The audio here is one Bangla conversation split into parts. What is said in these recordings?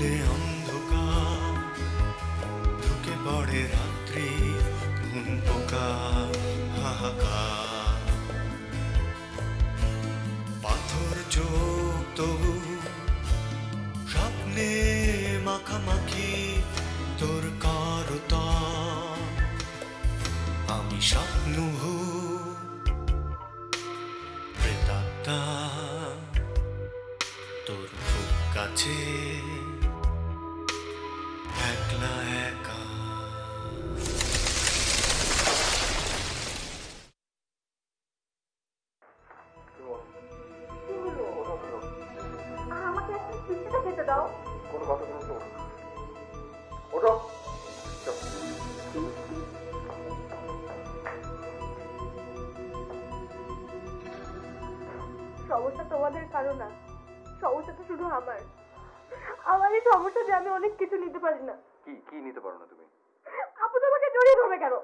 দিলে অন্ধকার ঢুকে পড়ে রাত্রি ঘুম পোকা হাহাকার পাথর চোখ তবু স্বপ্নে মাখামাখি তোর কারতা আমি স্বপ্ন প্রেতাত্মা তোর খুব কাছে একলা একা আমাকে একটু চিঠিটা খেতে দাও। কোনো কথা বলছো? ওঠো। সমস্যা তোমাদের কারো না, সমস্যা তো শুধু আমার। আমার এই সমস্যা যে আমি অনেক কিছু নিতে পারি না। কি কি নিতে পারো না তুমি? আপু তোমাকে জড়িয়ে ধরবে কেন?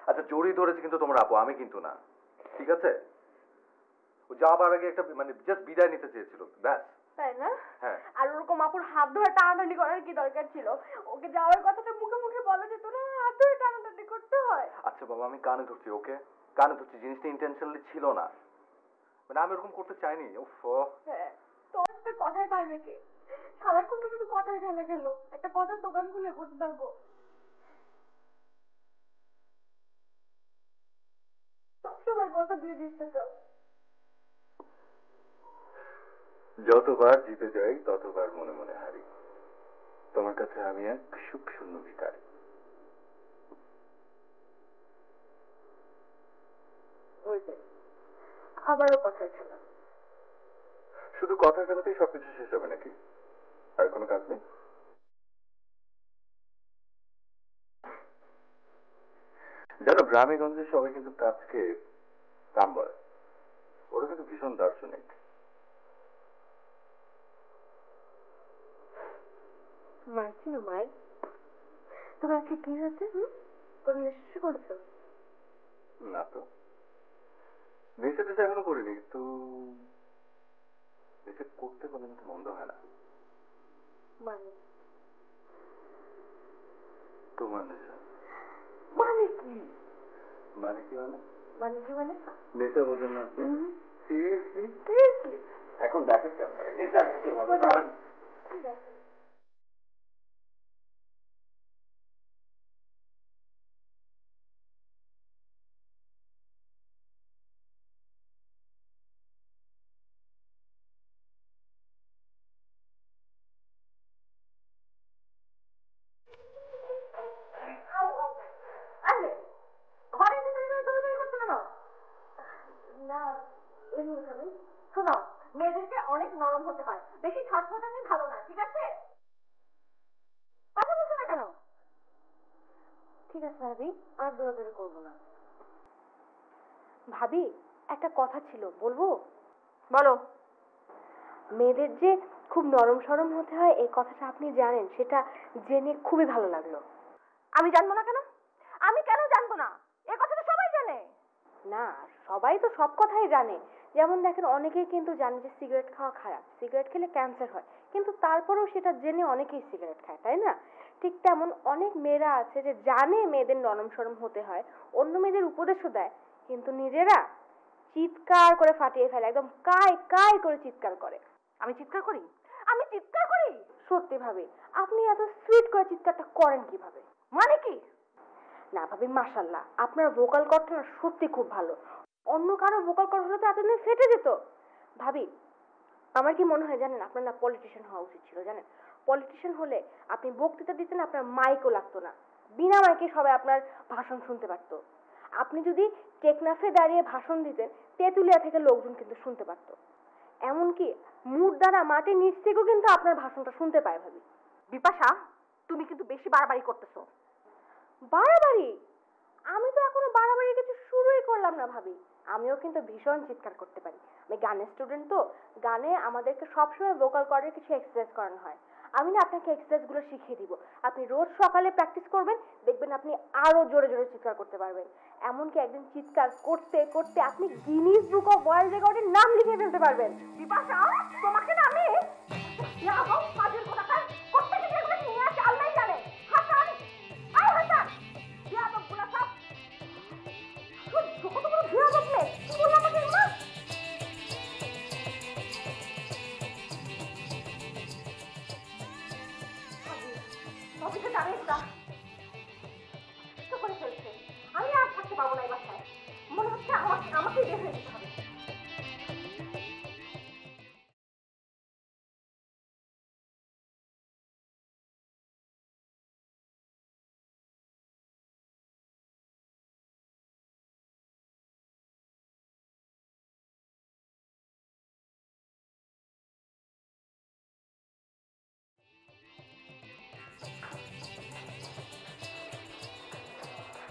আচ্ছা জড়িয়ে ধরেছে কিন্তু তোমার আপু, আমি কিন্তু না, ঠিক আছে? ও যাবার আগে একটা মানে জাস্ট বিদায় নিতে চেয়েছিল, ব্যাস। তাই না? হ্যাঁ। আর ওরকম আপুর হাত ধরে টানাটানি করার কি দরকার ছিল? ওকে যাওয়ার কথাটা মুখে মুখে বলা যেত না, হাত ধরে টানাটানি করতে হয়। আচ্ছা বাবা আমি কানে ধরছি, ওকে কানে ধরছি, জিনিসটা ইন্টেনশনালি ছিল না, মানে আমি এরকম করতে চাইনি। উফ। হ্যাঁ, তোর সাথে কথাই পারবে কি? সারাক্ষণ তো শুধু কথাই খেলে গেল। একটা কথার দোকান খুলে বসে থাকবো। সবসময় কথা দিয়ে দিচ্ছে তো। যতবার জিতে যাই ততবার মনে মনে হারি। তোমার কাছে আমি এক সুখ শূন্য ভিখারি। আবারও কথা ছিল। শুধু কথা খেলাতেই সবকিছু শেষ হবে নাকি? আর কোনো কাজ নেই? জানো গ্রামে গঞ্জে সবাই কিন্তু কাজকে কাম বলে, ওরা কিন্তু ভীষণ দার্শনিক। মারছি না মায়ের। তোমার আজকে কি হয়েছে? কোনো নেশা করছো? না তো, নেশা টেশা এখনো করিনি, তো নেশা করতে কোনো কিন্তু মন্দ হয় না। মানে তোমার নেশা মানে কি? মানে কি মানে? মানে কি মানে? নেশা বোঝেন না? সিরিয়াসলি সিরিয়াসলি এখন দেখে কেমন নেশা কি হবে? শোনো, মেয়েদেরকে অনেক নরম হতে হয়, বেশি ছটফটানি ভালো না, ঠিক আছে? কথা বলছো না কেন? ঠিক আছে ভাবি, আর দৌড়াদৌড়ি করবো না। ভাবি, একটা কথা ছিল, বলবো? বলো। মেয়েদের যে খুব নরম সরম হতে হয় এই কথাটা আপনি জানেন, সেটা জেনে খুবই ভালো লাগলো। আমি জানবো না কেন? আমি কেন জানবো না? এই কথা তো সবাই জানে। না, সবাই তো সব কথাই জানে। যেমন দেখেন, অনেকেই কিন্তু জানে যে সিগারেট খাওয়া খারাপ, সিগারেট খেলে ক্যান্সার হয়, কিন্তু তারপরেও সেটা জেনে অনেকেই সিগারেট খায়, তাই না? ঠিক তেমন অনেক মেয়েরা আছে যে জানে মেয়েদের নরম সরম হতে হয়, অন্য মেয়েদের উপদেশও দেয়, কিন্তু নিজেরা চিৎকার করে ফাটিয়ে ফেলে, একদম কাই কাই করে চিৎকার করে। আমি চিৎকার করি? আমি চিৎকার করি? সত্যি ভাবি, আপনি এত সুইট করে চিৎকারটা করেন কিভাবে? মানে কি? না ভাবি, মাশাআল্লাহ, আপনার ভোকাল কর্ডটা না সত্যি খুব ভালো। অন্য কারো ভোকাল কর্ড হলে তো এতদিন ফেটে যেত। ভাবি, আমার কি মনে হয় জানেন, আপনার না পলিটিশিয়ান হওয়া উচিত ছিল, জানেন? পলিটিশিয়ান হলে আপনি বক্তৃতা দিতেন, আপনার মাইকও লাগতো না, বিনা মাইকে সবাই আপনার ভাষণ শুনতে পারতো। আপনি যদি টেকনাফে দাঁড়িয়ে ভাষণ দিতেন, তেঁতুলিয়া থেকে লোকজন কিন্তু শুনতে পারতো। এমনকি মুরদারা মাটির নিচ থেকেও কিন্তু আপনার ভাষণটা শুনতে পায়। ভাবি বিপাশা, তুমি কিন্তু বেশি বাড়াবাড়ি করতেছো। বাড়াবাড়ি? আমি তো এখনো বাড়াবাড়ি কিছু শুরুই করলাম না ভাবি। আমিও কিন্তু ভীষণ চিৎকার করতে পারি। আমি গানের স্টুডেন্ট, তো গানে আমাদেরকে সবসময় ভোকাল কর্ডের কিছু এক্সারসাইজ করানো হয়। আমি না আপনাকে এক্সারসাইজগুলো শিখিয়ে দিব। আপনি রোজ সকালে প্র্যাকটিস করবেন, দেখবেন আপনি আরো জোরে জোরে চিৎকার করতে পারবেন। এমনকি একদিন চিৎকার করতে করতে আপনি গিনিস বুক অফ ওয়ার্ল্ড রেকর্ডের নাম লিখে ফেলতে পারবেন। বিপাশা, তোমাকে না আমি আমি আর থাকতে পারবো না এই বাসায়। মনে হচ্ছে আমাকে বের হয়ে যেতে হবে।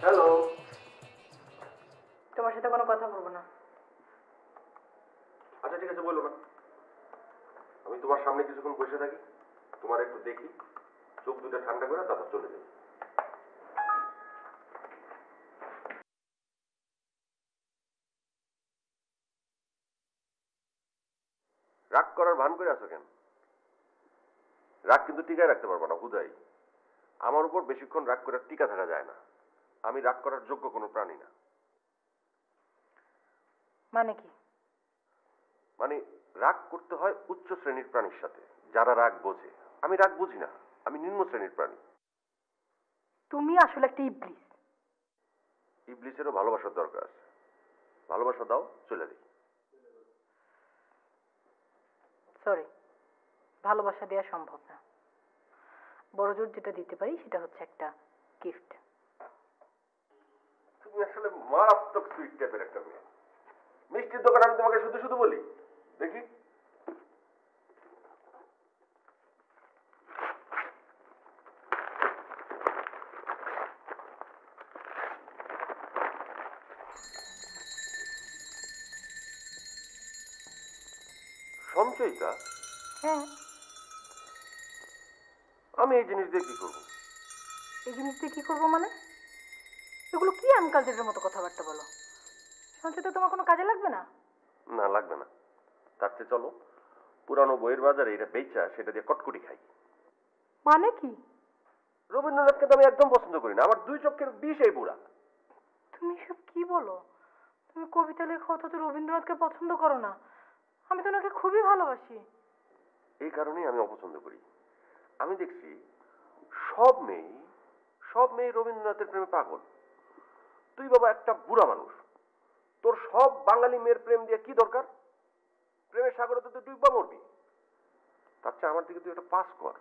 হ্যালো। তোমার সাথে কোনো কথা বলবো না। আচ্ছা ঠিক আছে, বললো না। আমি তোমার সামনে কিছুক্ষণ বসে থাকি, তোমার একটু দেখি, চোখ দুটো ঠান্ডা করে তারপর চলে যাই। রাগ করার ভান করে আছো কেন? রাগ কিন্তু টিকায় রাখতে পারবো না হুদাই। আমার উপর বেশিক্ষণ রাগ করে টিকা থাকা যায় না। আমি রাগ করার যোগ্য কোনো প্রাণী না। মানে কি? মানে রাগ করতে হয় উচ্চ শ্রেণীর প্রাণীর সাথে, যারা রাগ বোঝে। আমি রাগ বুঝি না, আমি নিম্ন শ্রেণীর প্রাণী। তুমি আসলে একটা ইবলিস। ইবলিসেরও ভালোবাসার দরকার আছে। ভালোবাসা দাও, চলে যাই। সরি, ভালোবাসা দেওয়া সম্ভব না। বড় জোর যেটা দিতে পারি সেটা হচ্ছে একটা গিফট। তুমি আসলে মারাত্মক সুইট টাইপের একটা মেয়ে। মিষ্টির দোকানে আমি তোমাকে শুধু শুধু বলি, দেখি সঞ্চয়িতা। হ্যাঁ। আমি এই জিনিস দিয়ে কি করবো? এই জিনিস দিয়ে কি করবো মানে? এগুলো কি আনকালচারের মতো কথাবার্তা বলো? সঞ্চয় তো তোমার কোনো কাজে লাগবে না। না, লাগবে না। তার চেয়ে চলো পুরানো বইয়ের বাজারে এটা বেচা সেটা দিয়ে কটকুটি খাই। মানে কি? রবীন্দ্রনাথকে তো আমি একদম পছন্দ করি না, আমার দুই চোখের বিষ এই বুড়া। তুমি সব কি বলো? তুমি কবিতা লেখো অথচ রবীন্দ্রনাথকে পছন্দ করো না? আমি তো ওনাকে খুবই ভালোবাসি। এই কারণেই আমি অপছন্দ করি। আমি দেখছি সব মেয়ে রবীন্দ্রনাথের প্রেমে পাগল। তুই বাবা একটা বুড়া মানুষ, তোর সব বাঙালি মেয়ের প্রেম দিয়ে কি দরকার? প্রেমের সাগরে তো তুই ডুববা মরবি। তার চেয়ে আমার দিকে তুই একটা পাস কর।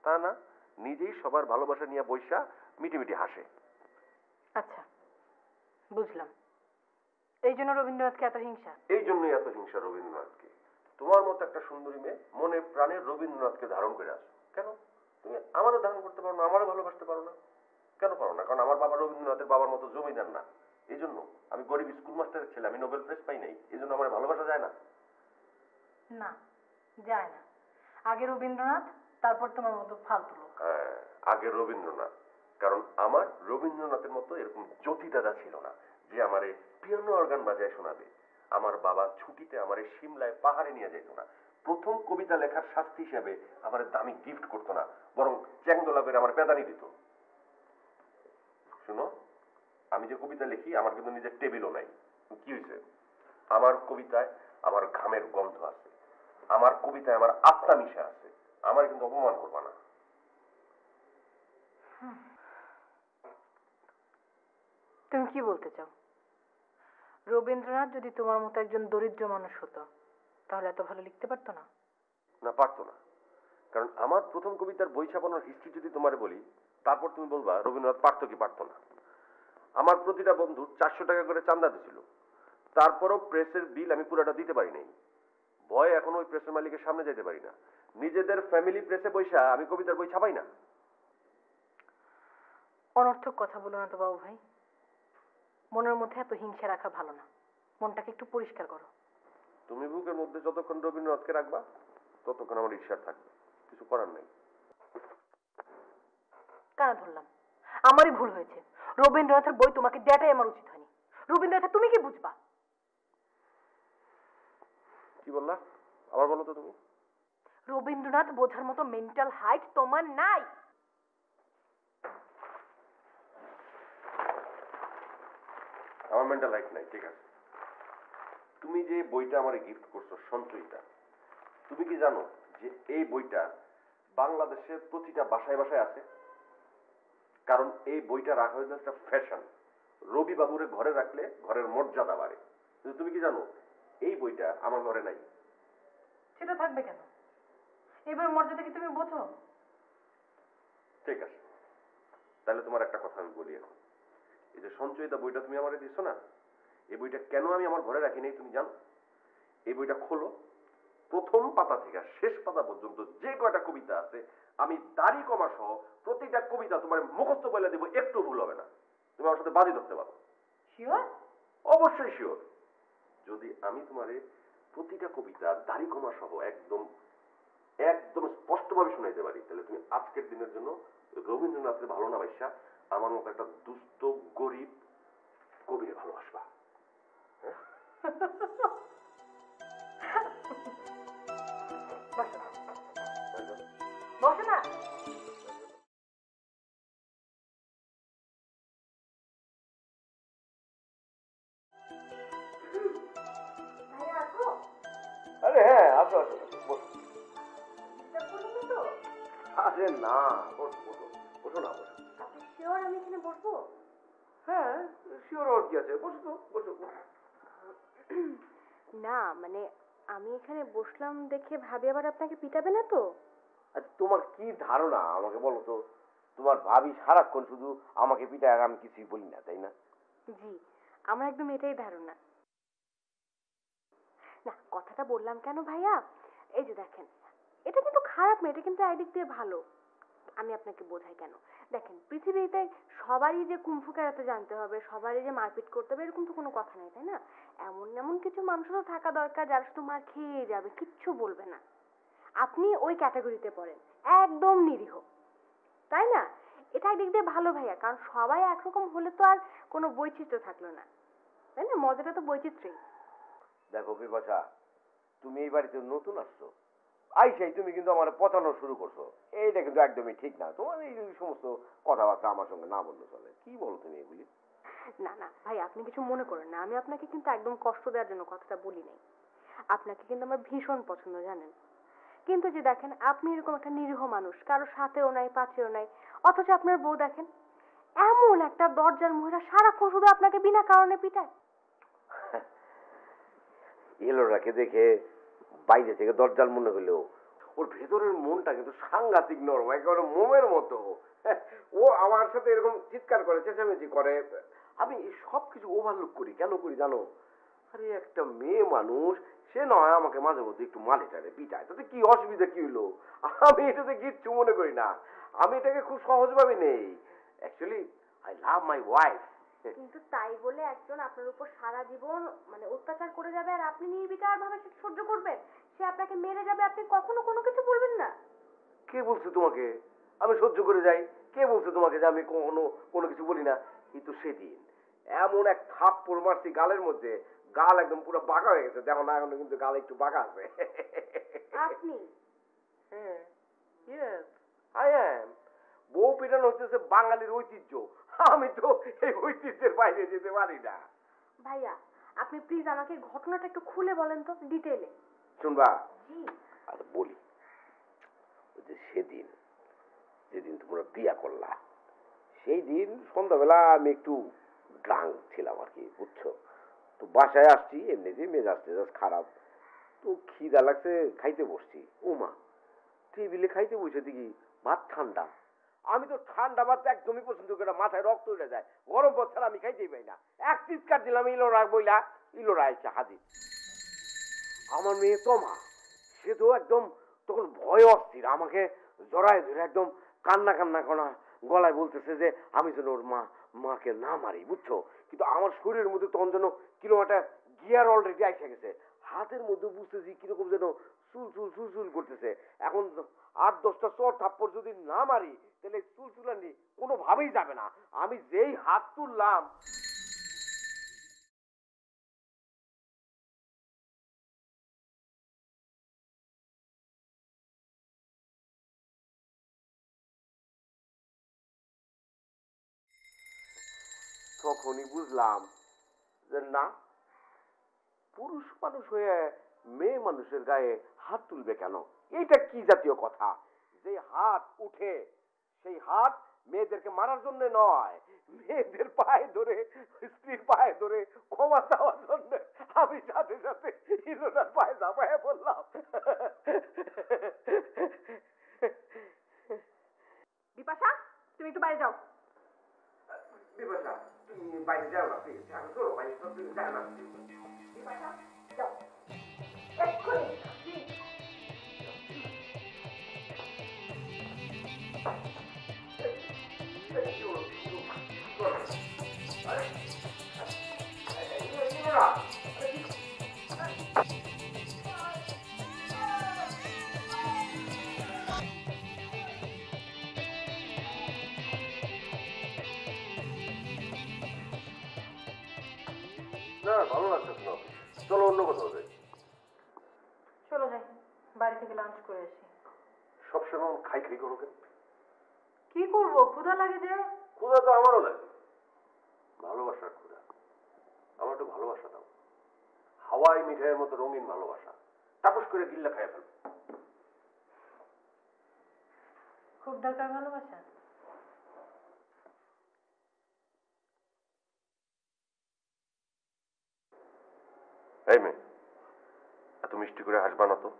তা না, নিজেই সবার ভালোবাসা নিয়ে বৈশা মিটিমিটি হাসে। আচ্ছা, বুঝলাম। এই জন্য রবীন্দ্রনাথকে এত হিংসা? এই জন্যই এত হিংসা রবীন্দ্রনাথকে। তোমার মতো একটা সুন্দরী মেয়ে মনে প্রাণে রবীন্দ্রনাথকে ধারণ করে আসো কেন? তুমি আমারও ধারণ করতে পারো না, আমারও ভালোবাসতে পারো না। কেন পারো না? কারণ আমার বাবা রবীন্দ্রনাথের বাবার মতো জমিদার না। এই জন্য আমি গরিব স্কুল মাস্টারের ছেলে, আমি নোবেল প্রাইজ পাই নাই, এই জন্য আমার ভালোবাসা যায় না। না, যায় না। আগে রবীন্দ্রনাথ, তারপর তোমার মতো ফালতু লোক। হ্যাঁ, আগে রবীন্দ্রনাথ। কারণ আমার রবীন্দ্রনাথের মতো এরকম জ্যোতি দাদা ছিল না যে আমারে পিয়ানো অর্গান বাজায় শোনাবে। আমার বাবা ছুটিতে আমারে সিমলায় পাহাড়ে নিয়ে যেত না। প্রথম কবিতা লেখার শাস্তি হিসেবে আমার দামি গিফট করতো না, বরং চ্যাংদোলা করে আমার পেদানি দিত। শুনো, আমি যে কবিতা লিখি আমার কিন্তু নিজের টেবিলও নাই। কি হয়েছে? আমার কবিতায় আমার ঘামের গন্ধ আছে, আমার কবিতায় আমার আত্মা মিশে আছে। আমার কিন্তু অপমান করবা না। তুমি কি বলতে চাও? রবীন্দ্রনাথ যদি তোমার মতো একজন দরিদ্র মানুষ হতো তাহলে এত ভালো লিখতে পারতো না? না, পারতো না। কারণ আমার প্রথম কবিতার বই ছাপানোর হিস্ট্রি যদি তোমারে বলি, তারপর তুমি বলবা রবীন্দ্রনাথ পারতো কি পারতো না। আমার প্রতিটা বন্ধু 400 টাকা করে চাঁদা দিছিল, তারপরও প্রেসের বিল আমি পুরোটা দিতে পারি নাই। ভয়ে এখনো ওই প্রেসের মালিকের সামনে যেতে পারি না। নিজেদের ফ্যামিলি প্রেসে বইসা আমি কবিতার বই ছাপাই না। অনর্থক কথা বলো না তো বাবু ভাই। মনের মধ্যে এত হিংসা রাখা ভালো না। মনটাকে একটু পরিষ্কার করো। তুমি বুকের মধ্যে যতক্ষণ রবীন্দ্রনাথকে রাখবা ততক্ষণ আমার ঈশ্বর থাকবে, কিছু করার নেই। কেন ধরলাম? আমারই ভুল হয়েছে। রবীন্দ্রনাথের বই তোমাকে দেওয়াটাই আমার উচিত হয়নি। রবীন্দ্রনাথ তুমি কি বুঝবা? কি বললা? আবার বলো তো তুমি। রবীন্দ্রনাথ বোঝার মতো মেন্টাল হাইট তোমার নাই। আমার মেন্টাল হাইট নাই, ঠিক আছে। তুমি যে বইটা আমার গিফট করছো সঞ্চয়িতা, তুমি কি জানো যে এই বইটা বাংলাদেশের প্রতিটা বাসায় বাসায় আছে? কারণ এই বইটা রাখা হয়েছে একটা ফ্যাশন। রবি বাবুরে ঘরে রাখলে ঘরের মর্যাদা বাড়ে। কিন্তু তুমি কি জানো এই বইটা আমার ঘরে নাই? সেটা থাকবে কেন? এবার মর্যাদা কি তুমি বোঝো? ঠিক আছে, তাহলে তোমার একটা কথা আমি বলি এখন। এই যে সঞ্চয়িতা বইটা তুমি আমারে দিছো না, এই বইটা কেন আমি আমার ঘরে রাখি নাই তুমি জানো? এই বইটা খোলো, প্রথম পাতা থেকে শেষ পাতা পর্যন্ত যে কয়টা কবিতা আছে আমি দাড়ি কমা সহ প্রতিটা কবিতা তোমার মুখস্থ বলে দেবো, একটু ভুল হবে না। তুমি আমার সাথে বাজি ধরতে পারো। শিওর? অবশ্যই শিওর। যদি আমি তোমারে প্রতিটা কবিতা দাড়ি কমা সহ একদম একদম স্পষ্টভাবে শুনাইতে পারি, তাহলে তুমি আজকের দিনের জন্য রবীন্দ্রনাথের ভালো না বাইসা আমার মতো একটা দুস্থ গরিব কবিরে ভালোবাসবা। বসো না। আরে হ্যাঁ, আসো আসো, বসো। আরে না, বসো বসো, বসো না, বসো। আপনি শিওর আমি এখানে বসবো? হ্যাঁ শিওর, আর কি আছে, বসো তো, বসো। না মানে আমি এখানে বসলাম দেখে ভাবি আবার আপনাকে পিটাবে না তো? আচ্ছা, তোমার কি ধারণা আমাকে বলো তো? তোমার ভাবি সারাক্ষণ শুধু আমাকে পিটায় আর আমি কিছুই বলি না, তাই না? জি, আমার একদম এটাই ধারণা। না কথাটা বললাম কেন ভাইয়া, এই যে দেখেন, এটা কিন্তু খারাপ না, এটা কিন্তু একদিক দিয়ে ভালো। আমি আপনাকে বোঝাই কেন, দেখেন পৃথিবীতে সবারই যে কুম্ফু ক্যারাতে জানতে হবে, সবারই যে মারপিট করতে হবে এরকম তো কোনো কথা নেই, তাই না? এমন এমন কিছু মানুষও থাকা দরকার যারা শুধু মার খেয়ে যাবে, কিচ্ছু বলবে না। আপনি ওই ক্যাটাগরিতে পড়েন, একদম নিরীহ, তাই না? এটা একদিক দিয়ে ভালো ভাইয়া, কারণ সবাই একরকম হলে তো আর কোনো বৈচিত্র্য থাকলো না, তাই না? মজাটা তো বৈচিত্র্যই। দেখো বিপাশা, তুমি এই বাড়িতে নতুন আসছো, আইসাই তুমি কিন্তু আমার পচানো শুরু করছো। এইটা কিন্তু একদমই ঠিক না। তোমার এই সমস্ত কথাবার্তা আমার সঙ্গে না বললে চলে। কি বলো তুমি এগুলি? না না ভাই, আপনি কিছু মনে করেন না, আমি আপনাকে কিন্তু একদম কষ্ট দেওয়ার জন্য কথাটা বলি নাই। আপনাকে কিন্তু আমার ভীষণ পছন্দ জানেন, কিন্তু যে দেখেন আপনি এরকম একটা নিরীহ মানুষ, কারো সাথেও নাই পাশেও নাই, অথচ আপনার বউ দেখেন এমন একটা দরজার মহিলা, সারাক্ষণ শুধু আপনাকে বিনা কারণে পিটায়। এলোরাকে দেখে বাইরে থেকে দরজাল মনে হলেও ওর ভেতরের মনটা কিন্তু সাংঘাতিক নরম, একেবারে মোমের মতো। ও আমার সাথে এরকম চিৎকার করে, চেঁচামেচি করে, আমি সব কিছু ওভারলুক করি। কেন করি জানো? আরে একটা মেয়ে মানুষ, সে নয় আমাকে মাঝে মধ্যে একটু মালে টালে পিটায়, তাতে কি অসুবিধা, কি হলো? আমি এটাতে কিচ্ছু মনে করি না, আমি এটাকে খুব সহজভাবে নেই। Actually I love my wife. কিন্তু তাই বলে একজন আপনার উপর সারা জীবন মানে অত্যাচার করে যাবে আর আপনি নির্বিকার ভাবে সেটা সহ্য করবেন? সে আপনাকে মেরে যাবে, আপনি কখনো কোনো কিছু বলবেন না? কে বলছে তোমাকে আমি সহ্য করে যাই? কে বলছে তোমাকে যে আমি কখনো কোনো কিছু বলি না? কিন্তু সেদিন এমন এক থাপ্পড় মারছি গালের মধ্যে, গাল একদম পুরো বাঁকা হয়ে গেছে। দেখো না, এখনো কিন্তু গাল একটু বাঁকা আছে। আপনি? হ্যাঁ, ইয়েস আই অ্যাম। বউ পিটানো হচ্ছে বাঙালির ঐতিহ্য, আমি তো এই ঐতিহ্যের বাইরে যেতে পারি না। ভাইয়া আপনি প্লিজ আমাকে ঘটনাটা একটু খুলে বলেন তো, ডিটেইলে। শুনবা? জি। আর বলি, ওই যে সেদিন যেদিন তোমরা বিয়া করলা, সেই দিন সন্ধ্যাবেলা আমি একটু ড্রাঙ্ক ছিলাম আর কি, বুঝছো তো। বাসায় আসছি, এমনিতেই মেজাজ টেজাজ খারাপ, তো খিদা লাগছে, খাইতে বসছি। ও মা, টেবিলে খাইতে বসে দেখি ভাত ঠান্ডা। আমি তো ঠান্ডা ভাত একদমই পছন্দ করি না, মাথায় রক্ত উঠে যায়। গরম ভাত ছাড়া আমি খাইতেই পাই না। এক চিৎকার দিলাম, ইলোরা বইলা, ইলোরা এসে হাজির। আমার মেয়ে তমা, সে তো একদম তখন ভয় অস্থির, আমাকে জড়ায় ধরে একদম কান্না কান্না করা গলায় বলতেছে যে আমি যেন ওর মাকে না মারি, বুঝছো। কিন্তু আমার শরীরের মধ্যে তখন যেন কিরকম একটা গিয়ার অলরেডি আইসা গেছে। হাতের মধ্যে বুঝতেছি কিরকম যেন চুল করতেছে। এখন 8-10টা চর থাপ্পড় যদি না মারি, তাহলে চুলচুলানি কোনোভাবেই যাবে না। আমি যেই হাত তুললাম, তখনই বুঝলাম যে না, পুরুষ মানুষ হয়ে মেয়ে মানুষের গায়ে হাত তুলবে কেন? এইটা কি জাতীয় কথা? যে হাত উঠে সেই হাত মেয়েদেরকে মারার জন্য নয়, মেয়েদের পায়ে ধরে, স্ত্রীর পায়ে ধরে ক্ষমা চাওয়ার জন্য। আমি সাথে সাথে ইলোনার পায়ে ঝাঁপাইয়া বললাম। বিপাশা, তুমি একটু বাইরে যাও। বিপাশা, তুমি বাইরে যাও না প্লিজ। চলো বাইরে, তুমি যাও না। বিপাশা, যাও এক্ষুনি। না ভালো লাগতেছে না, চলো অন্য কোথাও যাই। চলো যাই, বাড়ি থেকে লাঞ্চ করে আসি। সবসময় খাই খাই করো কেন? কি করবো, ক্ষুধা লাগে যে। ক্ষুধা তো আমারও লাগে, ভালোবাসার ক্ষুধা। আমার একটু ভালোবাসা দাও, হাওয়াই মিঠাইয়ের মতো রঙিন ভালোবাসা, তাপস করে গিল্লা খাইয়া ফেলবো। খুব দরকার ভালোবাসা? এই মেয়ে, এত মিষ্টি করে হাসবা না তো,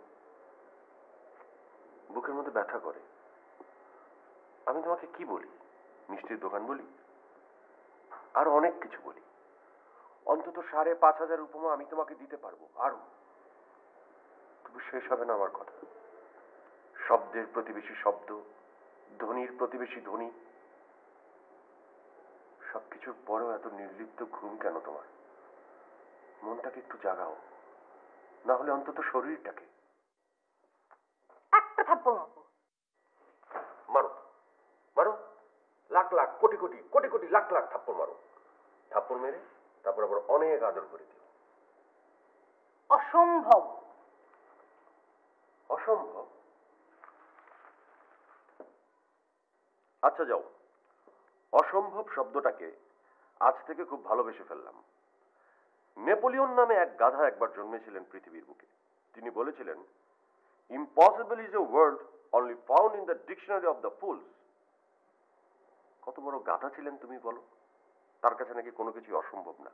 বুকের মধ্যে ব্যথা করে। আমি তোমাকে কি বলি? মিষ্টির দোকান বলি, আর অনেক কিছু বলি। অন্তত 5,500 উপমা আমি তোমাকে দিতে পারবো আরো, তবু শেষ হবে না আমার কথা। শব্দের প্রতিবেশী শব্দ, ধ্বনির প্রতিবেশী ধ্বনি, সবকিছুর পরেও এত নির্লিপ্ত ঘুম কেন তোমার? মনটাকে একটু জাগাও, না হলে অন্তত শরীরটাকে। একটা থাপ্পড় মারবো। মারো মারো, লাখ লাখ কোটি কোটি কোটি কোটি লাখ লাখ থাপ্পড় মারো। থাপ্পড় মেরে তারপর আবার অনেক আদর করে দিও। অসম্ভব। অসম্ভব? আচ্ছা যাও, অসম্ভব শব্দটাকে আজ থেকে খুব ভালোবেসে ফেললাম। নেপোলিয়ন নামে এক গাধা একবার জন্মেছিলেন পৃথিবীর বুকে। তিনি বলেছিলেন, impossible is a word only found in the dictionary of the fools. কত বড় গাধা ছিলেন তুমি বলো? তার কাছে নাকি কোনো কিছু অসম্ভব না।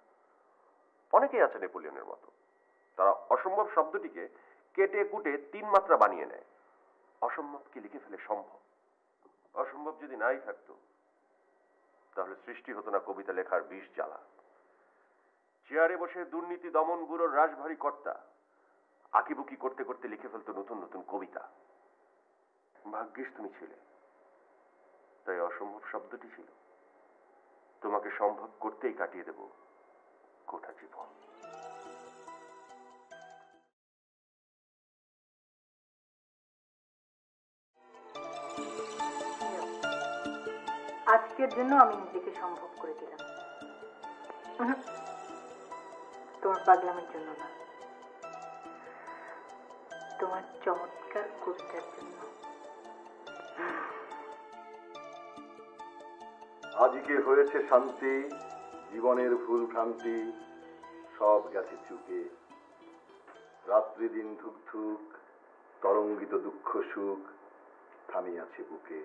অনেকেই আছে নেপোলিয়নের মতো, তারা অসম্ভব শব্দটিকে কেটে কুটে 3 মাত্রা বানিয়ে নেয়, অসম্ভবকে লিখে ফেলে সম্ভব। অসম্ভব যদি নাই থাকতো তাহলে সৃষ্টি হতো না কবিতা লেখার বিষ জ্বালা। চেয়ারে বসে দুর্নীতি দমন ব্যুরোর রাশভারী কর্তা আঁকিবুকি করতে করতে লিখে ফেলতো নতুন নতুন কবিতা। ভাগ্যিস তুমি ছিলে, তাই অসম্ভব শব্দটি ছিল। তোমাকে সম্ভব করতেই কাটিয়ে দেব গোটা জীবন। আজকের জন্য আমি নিজেকে সম্ভব করে দিলাম, তোমার পাগলামের জন্য না, তোমার চমৎকার কবিতার জন্য। আজকে হয়েছে শান্তি, জীবনের ভুল ভ্রান্তি সব গেছে চুকে। রাত্রি দিন ধুক ধুক, তরঙ্গিত দুঃখ সুখ থামিয়াছে বুকে।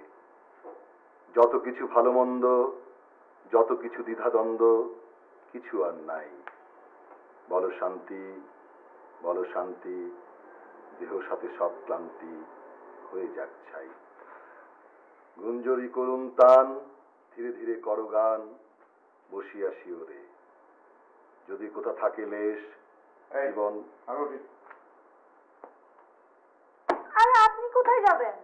যত কিছু ভালো মন্দ, যত কিছু দ্বিধাদ্বন্দ্ব, কিছু আর নাই। বলো শান্তি, বলো শান্তি, দেহ সাথে সব ক্লান্তি হয়ে যাক ছাই। গুঞ্জরি করুণ তান, ধীরে ধীরে করো গান, বসিয়া শিওরে। যদি কোথা থাকে লেশ জীবন। আরে আপনি কোথায় যাবেন?